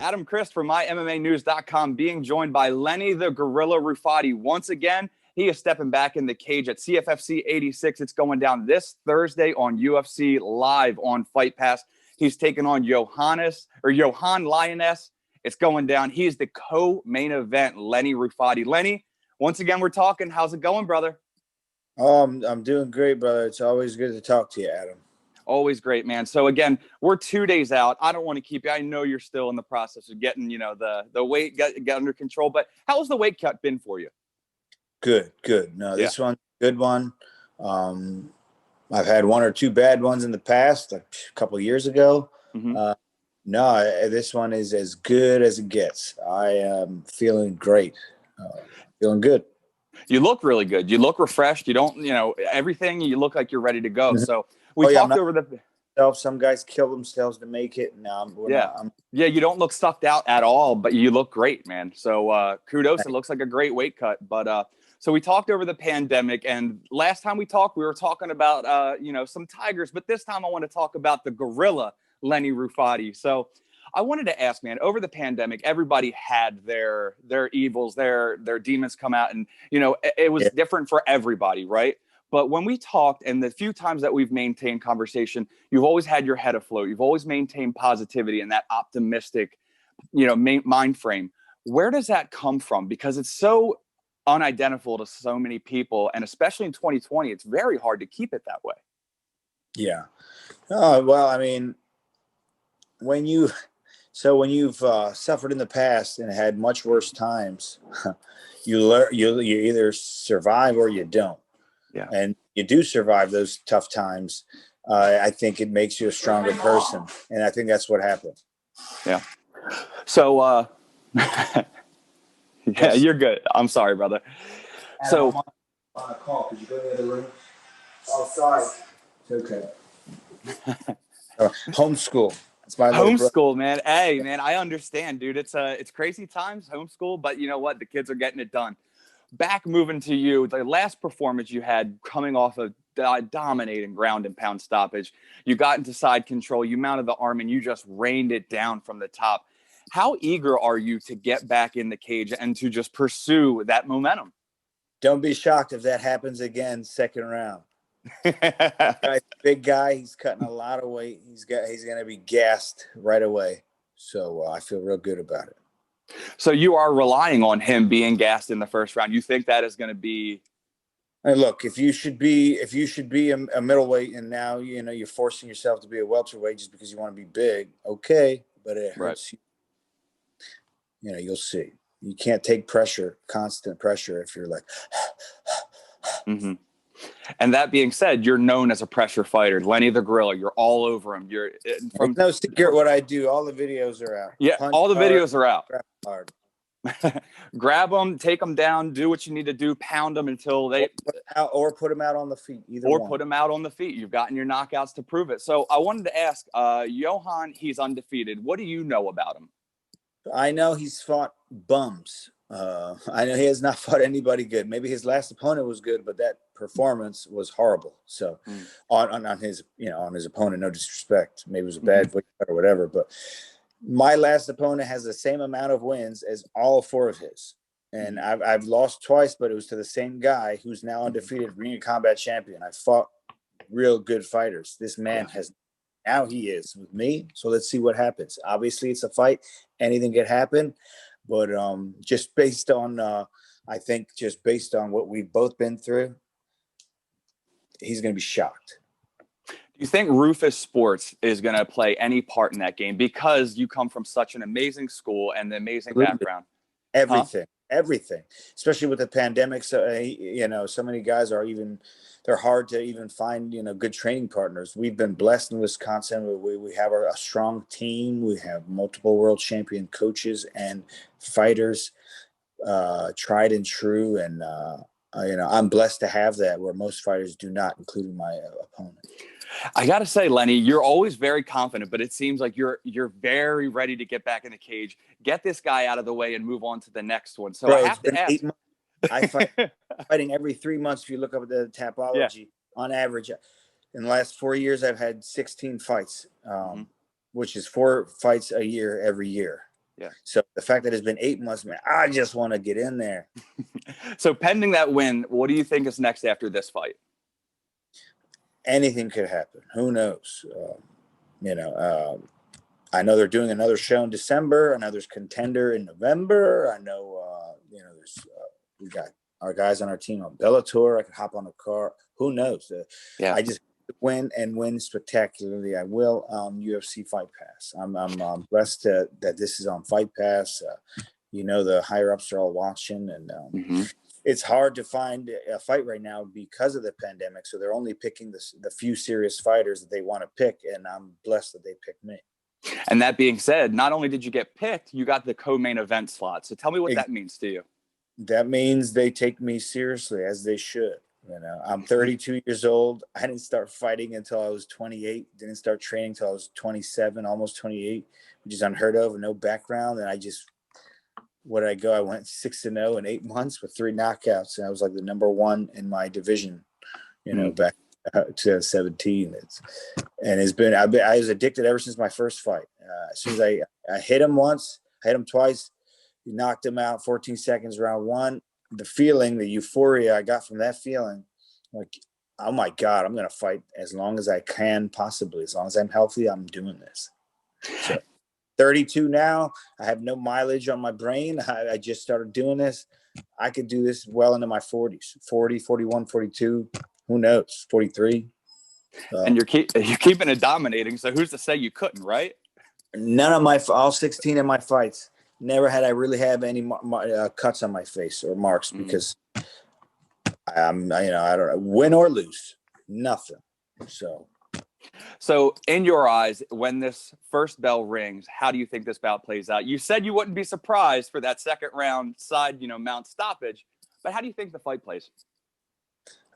Adam Christ from MyMMAnews.com being joined by Lenny the Gorilla Rufati. Once again, he is stepping back in the cage at CFFC 86. It's going down this Thursday on UFC Live on Fight Pass. He's taking on Yohan Lainesse. It's going down. He's the co-main event, Lenny Rufati. Lenny, once again, we're talking. How's it going, brother? Oh, I'm doing great, brother. It's always good to talk to you, Adam. Always great, man. So again, we're 2 days out. I don't want to keep you. I know you're still in the process of getting, the weight get under control. But how's the weight cut been for you? Good. No, this one's a good one. I've had one or two bad ones in the past, like a couple of years ago. Mm-hmm. No, this one is as good as it gets. I am feeling great. Feeling good. You look really good. You look refreshed. You don't, everything. You look like you're ready to go. Mm-hmm. So we talked over the. Some guys kill themselves to make it. No, you don't look sucked out at all, but you look great, man. So kudos. It looks like a great weight cut. But so we talked over the pandemic, and last time we talked, we were talking about some tigers, but this time I want to talk about the gorilla, Lenny Rufati. So I wanted to ask, man, over the pandemic, everybody had their evils, their demons come out, and it was different for everybody, right? But when we talked, and the few times that we've maintained conversation, you've always had your head afloat. You've always maintained positivity and that optimistic, mind frame. Where does that come from? Because it's so unidentifiable to so many people, and especially in 2020, it's very hard to keep it that way. Yeah. Well, I mean, when you've suffered in the past and had much worse times, you either survive or you don't. Yeah. And you do survive those tough times. I think it makes you a stronger person. And I think that's what happened. Yeah. So, yeah, you're good. I'm sorry, brother. Adam, so I'm on a call. Could you go to the other room? Oh, sorry. It's okay. Homeschool. It's my homeschool, man. Hey, man, I understand, dude. It's crazy times, homeschool, but you know what? The kids are getting it done. Back moving to you, the last performance you had coming off a dominating ground and pound stoppage, you got into side control, you mounted the arm, and you just rained it down from the top. How eager are you to get back in the cage and to just pursue that momentum? Don't be shocked if that happens again, second round. Big guy, he's cutting a lot of weight. He's going to be gassed right away. So I feel real good about it. So you are relying on him being gassed in the first round. You think that is going to be? Hey, look, if you should be a middleweight and now you're forcing yourself to be a welterweight just because you want to be big, okay, but it hurts you. You'll see. You can't take constant pressure if you're like. Mm-hmm. And that being said, you're known as a pressure fighter, Lenny the Gorilla. You're all over him. It's no secret what I do. All the videos are out. Yeah, all the videos are out. Hard. Grab them, take them down, do what you need to do, pound them until they put them out on the feet. Put them out on the feet. You've gotten your knockouts to prove it. So I wanted to ask, Yohan, he's undefeated. What do you know about him? I know he's fought bums. I know he has not fought anybody good. Maybe his last opponent was good, but that performance was horrible. So on his opponent, no disrespect. Maybe it was a bad fight or whatever. But my last opponent has the same amount of wins as all four of his. And I've lost twice, but it was to the same guy who's now undefeated Ring of Combat champion. I fought real good fighters. This man now he is with me. So let's see what happens. Obviously, it's a fight. Anything can happen. But just based on what we've both been through, he's going to be shocked. Do you think Rufus Sports is going to play any part in that game because you come from such an amazing school and the amazing background? Everything, especially with the pandemic. So, so many guys they're hard to even find, good training partners. We've been blessed in Wisconsin. We have a strong team. We have multiple world champion coaches and fighters, tried and true. And, I'm blessed to have that where most fighters do not, including my opponent. I got to say, Lenny, you're always very confident, but it seems like you're very ready to get back in the cage, get this guy out of the way and move on to the next one. So I have to ask. I fighting every 3 months. If you look up at the Tapology, on average, in the last 4 years, I've had 16 fights, which is 4 fights a year every year. Yeah. So the fact that it's been 8 months, man, I just want to get in there. So pending that win, what do you think is next after this fight? Anything could happen. Who knows? I know they're doing another show in December. I know there's Contender in November. I know, we got our guys on our team on Bellator. I could hop on a car. Who knows? Yeah. I just win spectacularly. I will on UFC Fight Pass. I'm blessed that this is on Fight Pass. The higher ups are all watching, and it's hard to find a fight right now because of the pandemic. So they're only picking the few serious fighters that they want to pick, and I'm blessed that they picked me. And that being said, not only did you get picked, you got the co-main event slot. So tell me what that means to you. That means they take me seriously, as they should. I'm 32 years old. I didn't start fighting until I was 28. Didn't start training until I was 27, almost 28, which is unheard of, no background. And where did I go? I went 6-0 in 8 months with 3 knockouts. And I was like the number 1 in my division, back 2017. I was addicted ever since my first fight. As soon as I hit him once, I hit him twice, he knocked him out 14 seconds, round 1. The feeling, the euphoria I got from that feeling, like, oh my God, I'm going to fight as long as I can possibly. As long as I'm healthy, I'm doing this. So 32 now, I have no mileage on my brain. I just started doing this. I could do this well into my 40s, 40, 41, 42, who knows, 43. And you're keeping it dominating. So who's to say you couldn't, right? All 16 of my fights, never had I really have any cuts on my face or marks because I don't know, win or lose, nothing. So in your eyes, when this first bell rings, how do you think this bout plays out? You said you wouldn't be surprised for that second round side, mount stoppage, but how do you think the fight plays?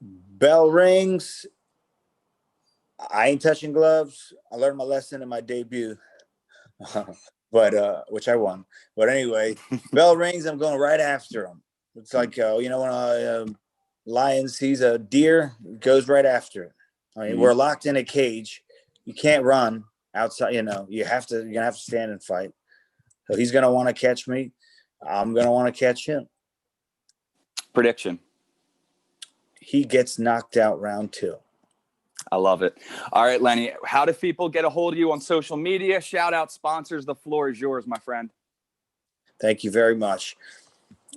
Bell rings. I ain't touching gloves. I learned my lesson in my debut. But which I won. But anyway, bell rings, I'm going right after him. It's like when a lion sees a deer, it goes right after it. I mean, we're locked in a cage. You can't run outside. You're gonna have to stand and fight. So he's gonna want to catch me. I'm gonna want to catch him. Prediction: he gets knocked out round 2. I love it. All right, Lenny, how do people get a hold of you on social media? Shout out sponsors. The floor is yours, my friend. Thank you very much.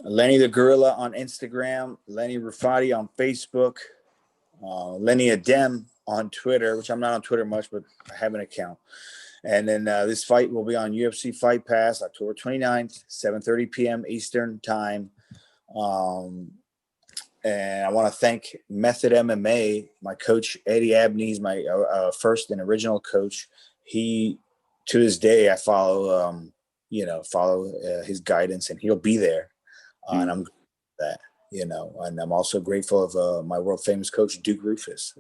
Lenny the Gorilla on Instagram, Lenny Rufati on Facebook, Lenny Adem on Twitter, which I'm not on Twitter much, but I have an account. And then this fight will be on UFC Fight Pass, October 29th, 7:30 p.m. Eastern time. And I want to thank Method MMA, my coach, Eddie Abney's my first and original coach. He, to this day, I follow his guidance, and he'll be there. And I'm that, and I'm also grateful of my world famous coach, Duke Rufus.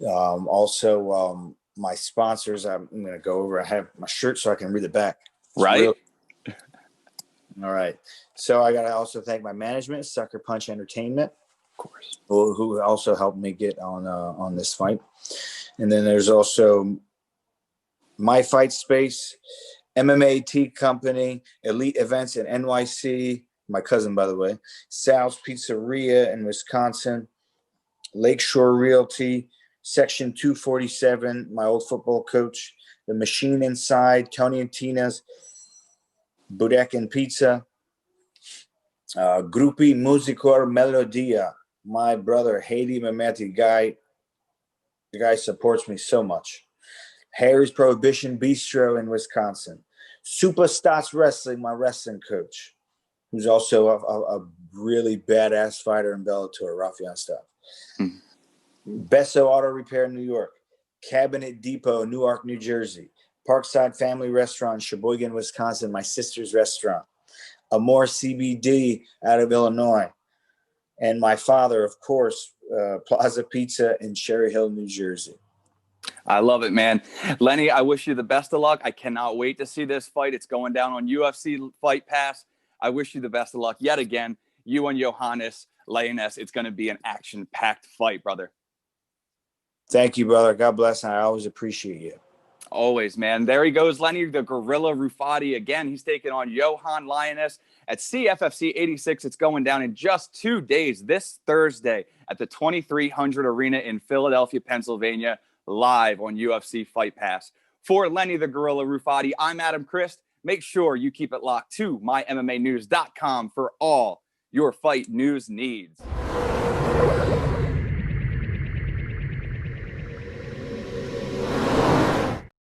Also, my sponsors, I'm going to go over. I have my shirt so I can read it back. Right. All right. So I got to also thank my management, Sucker Punch Entertainment, of course, who also helped me get on this fight. And then there's also My Fight Space, MMA Company, Elite Events in NYC, my cousin, by the way, Sal's Pizzeria in Wisconsin, Lakeshore Realty, Section 247, my old football coach, The Machine Inside, Tony and Tina's Budek and Pizza, Gruppi Musicor Melodia, my brother, Haiti Mameti, the guy supports me so much. Harry's Prohibition Bistro in Wisconsin. Super Stats Wrestling, my wrestling coach, who's also a really badass fighter in Bellator, Rafian stuff. Besso Auto Repair in New York. Cabinet Depot, Newark, New Jersey. Parkside Family Restaurant, Sheboygan, Wisconsin, my sister's restaurant. Amore CBD out of Illinois. And my father, of course, Plaza Pizza in Cherry Hill, New Jersey. I love it, man. Lenny, I wish you the best of luck. I cannot wait to see this fight. It's going down on UFC Fight Pass. I wish you the best of luck yet again. You and Yohanes Lainesse. It's going to be an action-packed fight, brother. Thank you, brother. God bless. And I always appreciate you. Always, man. There he goes, Lenny the Gorilla Rufati again. He's taking on Yohan Lainesse at CFFC 86. It's going down in just 2 days, this Thursday at the 2300 Arena in Philadelphia, Pennsylvania, live on UFC Fight Pass. For Lenny the Gorilla Rufati, I'm Adam Christ. Make sure you keep it locked to mymmanews.com for all your fight news needs.